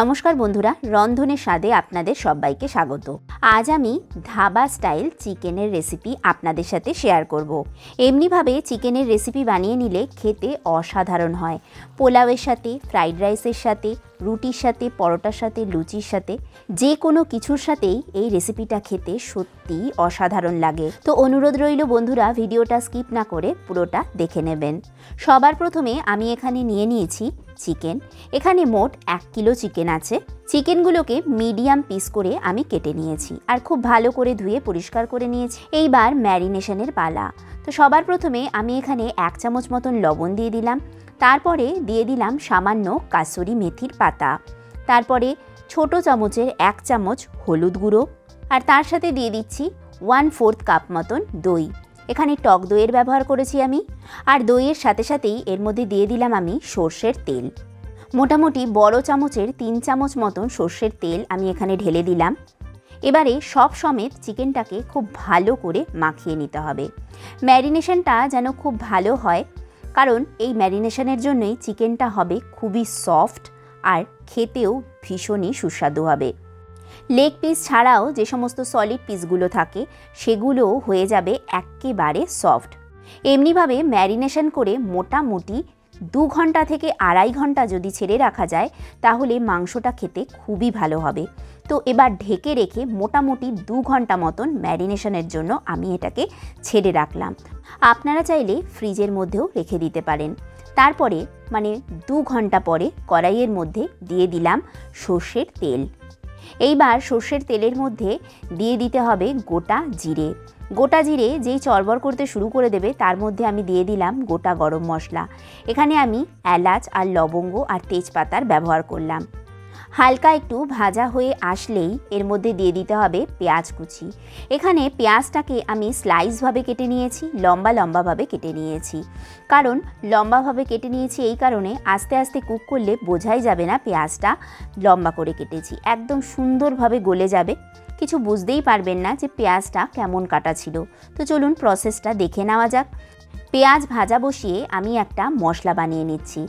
নমস্কার বন্ধুরা, রন্ধনের স্বাদে আপনাদের সবাইকে স্বাগত। আজ আমি ধাবা স্টাইল চিকেনের রেসিপি আপনাদের সাথে শেয়ার করব। এমনিভাবে চিকেনের রেসিপি বানিয়ে নিলে খেতে অসাধারণ হয়। পোলাওয়ের সাথে, ফ্রাইড রাইসের সাথে, রুটির সাথে, পরোটার সাথে, লুচির সাথে, যে কোনো কিছুর সাথেই এই রেসিপিটা খেতে সত্যি অসাধারণ লাগে। তো অনুরোধ রইল বন্ধুরা, ভিডিওটা স্কিপ না করে পুরোটা দেখে নেবেন। সবার প্রথমে আমি এখানে নিয়ে নিয়েছি চিকেন। এখানে মোট 1 কিলো চিকেন আছে। চিকেনগুলোকে মিডিয়াম পিস করে আমি কেটে নিয়েছি আর খুব ভালো করে ধুয়ে পরিষ্কার করে নিয়েছি। এইবার ম্যারিনেশনের পালা। তো সবার প্রথমে আমি এখানে 1 চামচ মতন লবণ দিয়ে দিলাম। তারপরে দিয়ে দিলাম সামান্য কাসুরি মেথির পাতা। তারপরে ছোট চামচের 1 চামচ হলুদ গুঁড়ো, আর তার সাথে দিয়ে দিচ্ছি 1/4 কাপ মতন দই। এখানে টক দইয়ের ব্যবহার করেছি আমি। আর দইয়ের সাথে সাথেই এর মধ্যে দিয়ে দিলাম আমি সর্ষের তেল। মোটামুটি বড় চামচের 3 চামচ মতন সর্ষের তেল আমি এখানে ঢেলে দিলাম। এবারে সব সমেত চিকেনটাকে খুব ভালো করে মাখিয়ে নিতে হবে। ম্যারিনেশনটা যেন খুব ভালো হয়, কারণ এই ম্যারিনেশনের জন্যই চিকেনটা হবে খুবই সফট আর খেতেও ভীষণই সুস্বাদু হবে। লেগ পিস ছাড়াও যে সমস্ত সলিড পিসগুলো থাকে সেগুলোও হয়ে যাবে একেবারে সফট। এমনিভাবে ম্যারিনেশন করে মোটামুটি 2 ঘন্টা থেকে 2.5 ঘন্টা যদি ছেড়ে রাখা যায় তাহলে মাংসটা খেতে খুবই ভালো হবে। তো এবার ঢেকে রেখে মোটামুটি 2 ঘন্টা মতন ম্যারিনেশনের জন্য আমি এটাকে ছেড়ে রাখলাম। আপনারা চাইলে ফ্রিজের মধ্যেও রেখে দিতে পারেন। তারপরে 2 ঘন্টা পরে কড়াইয়ের মধ্যে দিয়ে দিলাম সর্ষের তেল। এইবার সর্ষের তেলের মধ্যে দিয়ে দিতে হবে গোটা জিরে। গোটা জিরে যেই চড়বড় করতে শুরু করে দেবে তার মধ্যে আমি দিয়ে দিলাম গোটা গরম মশলা। এখানে আমি এলাচ আর লবঙ্গ আর তেজপাতার ব্যবহার করলাম। হালকা একটু ভাজা হয়ে আসলেই এর মধ্যে দিয়ে দিতে হবে পেঁয়াজ কুচি। এখানে পেঁয়াজটাকে আমি স্লাইসভাবে কেটে নিয়েছি, লম্বা লম্বাভাবে কেটে নিয়েছি। কারণ লম্বাভাবে কেটে নিয়েছি এই কারণে আস্তে আস্তে কুক করলে বোঝাই যাবে না পেঁয়াজটা লম্বা করে কেটেছি, একদম সুন্দরভাবে গলে যাবে। কিছু বুঝতেই পারবেন না যে পেঁয়াজটা কেমন কাটা ছিল। তো চলুন প্রসেসটা দেখে নেওয়া যাক। পেঁয়াজ ভাজা বসিয়ে আমি একটা মশলা বানিয়ে নিচ্ছি।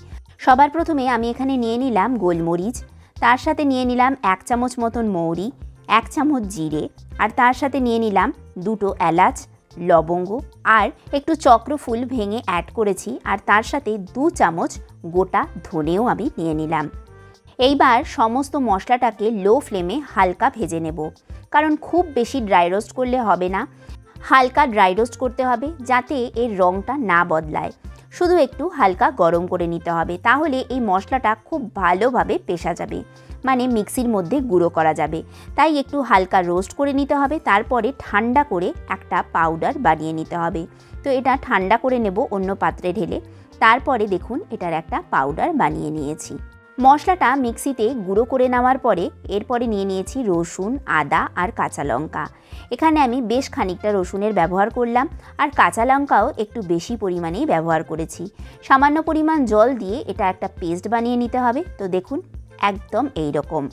সবার প্রথমে আমি এখানে নিয়ে নিলাম গোলমরিচ, তার সাথে নিয়ে নিলাম 1 চামচ মতন মৌরি, 1 চামচ জিরে, আর তার সাথে নিয়ে নিলাম 2টো এলাচ, লবঙ্গ আর একটু চক্রফুল ভেঙে অ্যাড করেছি, আর তার সাথে 2 চামচ গোটা ধনেও আমি নিয়ে নিলাম। এইবার সমস্ত মশলাটাকে লো ফ্লেমে হালকা ভেজে নেব, কারণ খুব বেশি ড্রাই রোস্ট করলে হবে না। হালকা ড্রাই রোস্ট করতে হবে যাতে এর রঙটা না বদলায়। শুধু একটু হালকা গরম করে নিতে হবে, তাহলে এই মশলাটা খুব ভালোভাবে পেশা যাবে, মিক্সির মধ্যে গুঁড়ো করা যাবে। তাই একটু হালকা রোস্ট করে নিতে হবে। তারপরে ঠান্ডা করে একটা পাউডার বানিয়ে নিতে হবে। তো এটা ঠান্ডা করে নেব অন্য পাত্রে ঢেলে। তারপরে দেখুন এটার একটা পাউডার বানিয়ে নিয়েছি। মশলাটা মিক্সিতে গুঁড়ো করে নেওয়ার পরে এরপরে নিয়ে নিয়েছি রসুন, আদা আর কাঁচা লঙ্কা। এখানে আমি বেশ খানিকটা রসুনের ব্যবহার করলাম, আর কাঁচা লঙ্কাও একটু বেশি পরিমাণেই ব্যবহার করেছি। সামান্য পরিমাণ জল দিয়ে এটা একটা পেস্ট বানিয়ে নিতে হবে। তো দেখুন একদম এই রকম।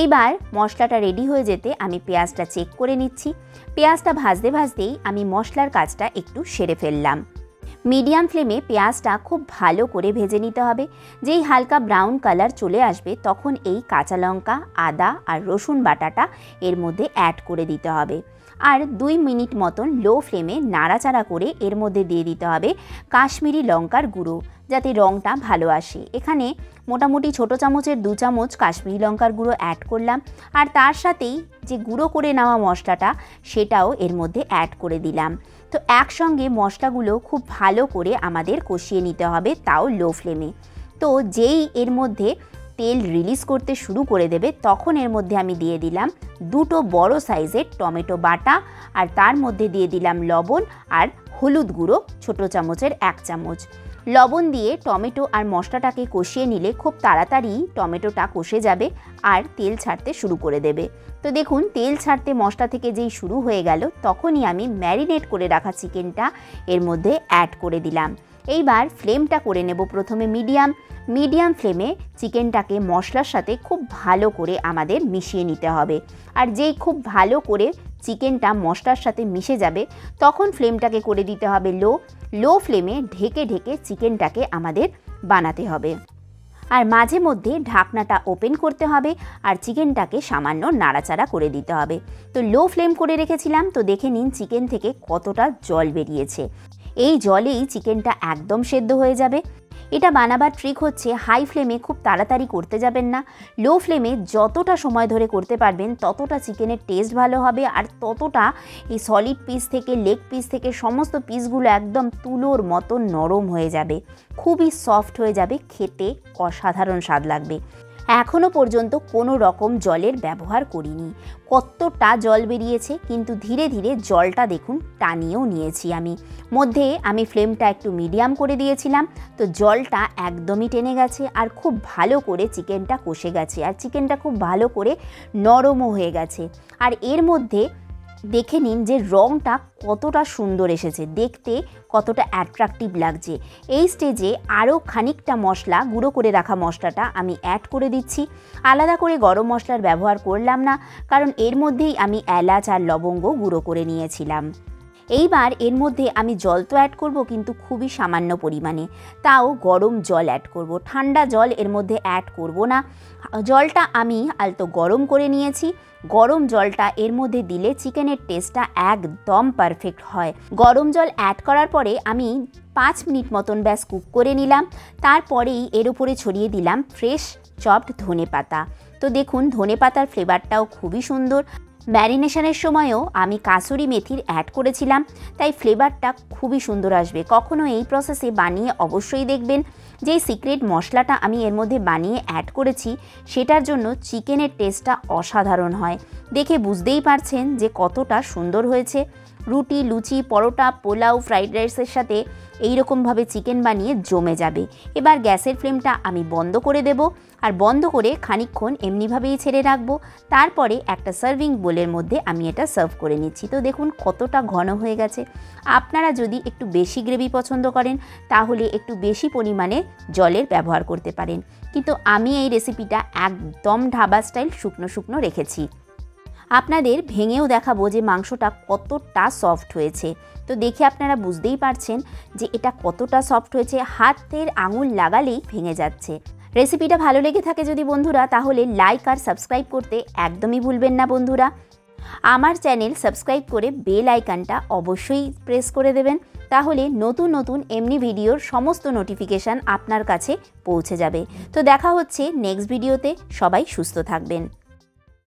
এইবার মশলাটা রেডি হয়ে যেতে আমি পেঁয়াজটা চেক করে নিচ্ছি। পেঁয়াজটা ভাজতে ভাজতেই আমি মশলার কাজটা একটু সেরে ফেললাম। মিডিয়াম ফ্লেমে পেঁয়াজটা খুব ভালো করে ভেজে নিতে হবে। যেই হালকা ব্রাউন কালার চলে আসবে তখন এই কাঁচা লঙ্কা, আদা আর রসুন বাটাটা এর মধ্যে অ্যাড করে দিতে হবে। আর 2 মিনিট মতন লো ফ্লেমে নাড়াচাড়া করে এর মধ্যে দিয়ে দিতে হবে কাশ্মীরি লঙ্কার গুঁড়ো, যাতে রঙটা ভালো আসে। এখানে মোটামুটি ছোট চামচের 2 চামচ কাশ্মীরি লঙ্কার গুঁড়ো অ্যাড করলাম, আর তার সাথেই যে গুঁড়ো করে নেওয়া মশলাটা সেটাও এর মধ্যে অ্যাড করে দিলাম। তো একসঙ্গে মশলাগুলো খুব ভালো করে আমাদের কষিয়ে নিতে হবে, তাও লো ফ্লেমে। তো যেই এর মধ্যে তেল রিলিজ করতে শুরু করে দেবে তখন এর মধ্যে আমি দিয়ে দিলাম 2টো বড় সাইজের টমেটো বাটা, আর তার মধ্যে দিয়ে দিলাম লবণ আর হলুদ গুঁড়ো ছোট চামচের 1 চামচ। লবণ দিয়ে টমেটো আর মশলাটাকে কষিয়ে নিলে খুব তাড়াতাড়ি টমেটোটা কষে যাবে আর তেল ছাড়তে শুরু করে দেবে। তো দেখুন তেল ছাড়তে মশলা থেকে যেই শুরু হয়ে গেল তখনই আমি ম্যারিনেট করে রাখা চিকেনটা এর মধ্যে অ্যাড করে দিলাম। এইবার ফ্লেমটা করে নেব প্রথমে মিডিয়াম ফ্লেমে চিকেনটাকে মশলার সাথে খুব ভালো করে আমাদের মিশিয়ে নিতে হবে। আর যেই খুব ভালো করে চিকেনটা মশলার সাথে মিশে যাবে তখন ফ্লেমটাকে করে দিতে হবে লো ফ্লেমে ঢেকে ঢেকে চিকেনটাকে আমাদের বানাতে হবে। আর মাঝে মধ্যে ঢাকনাটা ওপেন করতে হবে আর চিকেনটাকে সামান্য নাড়াচাড়া করে দিতে হবে। তো লো ফ্লেম করে রেখেছিলাম, তো দেখে নিন চিকেন থেকে কতটা জল বেরিয়েছে। এই জলেই চিকেনটা একদম সেদ্ধ হয়ে যাবে। এটা বানাবার ট্রিক হচ্ছে হাই ফ্লেমে খুব তাড়াতাড়ি করতে যাবেন না, লো ফ্লেমে যতটা সময় ধরে করতে পারবেন ততটা চিকেনের টেস্ট ভালো হবে, আর ততটা এই সলিড পিস থেকে লেগ পিস থেকে সমস্ত পিসগুলো একদম তুলোর মতো নরম হয়ে যাবে, খুবই সফট হয়ে যাবে, খেতে অসাধারণ স্বাদ লাগবে। এখনও পর্যন্ত কোনো রকম জলের ব্যবহার করিনি। কতটা জল বেরিয়েছে, কিন্তু ধীরে ধীরে জলটা দেখুন টানিয়েও নিয়েছি আমি ফ্লেমটা একটু মিডিয়াম করে দিয়েছিলাম, তো জলটা একদমই টেনে গেছে আর খুব ভালো করে চিকেনটা কষে গেছে, আর চিকেনটা খুব ভালো করে নরমও হয়ে গেছে। আর এর মধ্যে দেখে নিন যে রঙটা কতটা সুন্দর এসেছে, দেখতে কতটা অ্যাট্রাকটিভ লাগছে। এই স্টেজে আরও খানিকটা মশলা, গুঁড়ো করে রাখা মশলাটা আমি অ্যাড করে দিচ্ছি। আলাদা করে গরম মশলার ব্যবহার করলাম না, কারণ এর মধ্যেই আমি এলাচ আর লবঙ্গ গুঁড়ো করে নিয়েছিলাম। এইবার এর মধ্যে আমি জল তো অ্যাড করব, কিন্তু খুবই সামান্য পরিমাণে, তাও গরম জল অ্যাড করব, ঠান্ডা জল এর মধ্যে অ্যাড করব না। জলটা আমি আলতো গরম করে নিয়েছি। গরম জলটা এর মধ্যে দিলে চিকেনের টেস্টটা একদম পারফেক্ট হয়। গরম জল অ্যাড করার পরে আমি 5 মিনিট মতন ব্যাস কুক করে নিলাম। তারপরেই এর উপরে ছড়িয়ে দিলাম ফ্রেশ চপড ধনেপাতা। তো দেখুন ধনেপাতার ফ্লেভারটাও খুবই সুন্দর। ম্যারিনেশনের সময়ও আমি কাসুরি মেথির অ্যাড করেছিলাম, তাই ফ্লেভারটা খুবই সুন্দর আসবে। কখনো এই প্রসেসে বানিয়ে অবশ্যই দেখবেন। যেই সিক্রেট মশলাটা আমি এর মধ্যে বানিয়ে অ্যাড করেছি, সেটার জন্য চিকেনের টেস্টটা অসাধারণ হয়। দেখে বুঝতেই পারছেন যে কতটা সুন্দর হয়েছে। রুটি, লুচি, পরোটা, পোলাও, ফ্রাইড রাইসের সাথে এইরকমভাবে চিকেন বানিয়ে জমে যাবে। এবার গ্যাসের ফ্লেমটা আমি বন্ধ করে দেব, আর বন্ধ করে খানিকক্ষণ এমনিভাবেই ছেড়ে রাখবো। তারপরে একটা সার্ভিং বোলের মধ্যে আমি এটা সার্ভ করে নিচ্ছি। তো দেখুন কতটা ঘন হয়ে গেছে। আপনারা যদি একটু বেশি গ্রেভি পছন্দ করেন তাহলে একটু বেশি পরিমাণে জলের ব্যবহার করতে পারেন, কিন্তু আমি এই রেসিপিটা একদম ধাবা স্টাইল শুকনো শুকনো রেখেছি। আপনাদের ভেঙেও দেখাবো যে মাংসটা কতটা সফট হয়েছে। তো দেখে আপনারা বুঝতেই পারছেন যে এটা কতটা সফট হয়েছে, হাতের আঙুল লাগালেই ভেঙে যাচ্ছে। রেসিপিটা ভালো লেগে থাকে যদি বন্ধুরা, তাহলে লাইক আর সাবস্ক্রাইব করতে একদমই ভুলবেন না বন্ধুরা। আমার চ্যানেল সাবস্ক্রাইব করে বেল আইকনটা অবশ্যই প্রেস করে দেবেন, তাহলে নতুন নতুন এমনি ভিডিওর সমস্ত নোটিফিকেশান আপনার কাছে পৌঁছে যাবে। তো দেখা হচ্ছে নেক্সট ভিডিওতে। সবাই সুস্থ থাকবেন।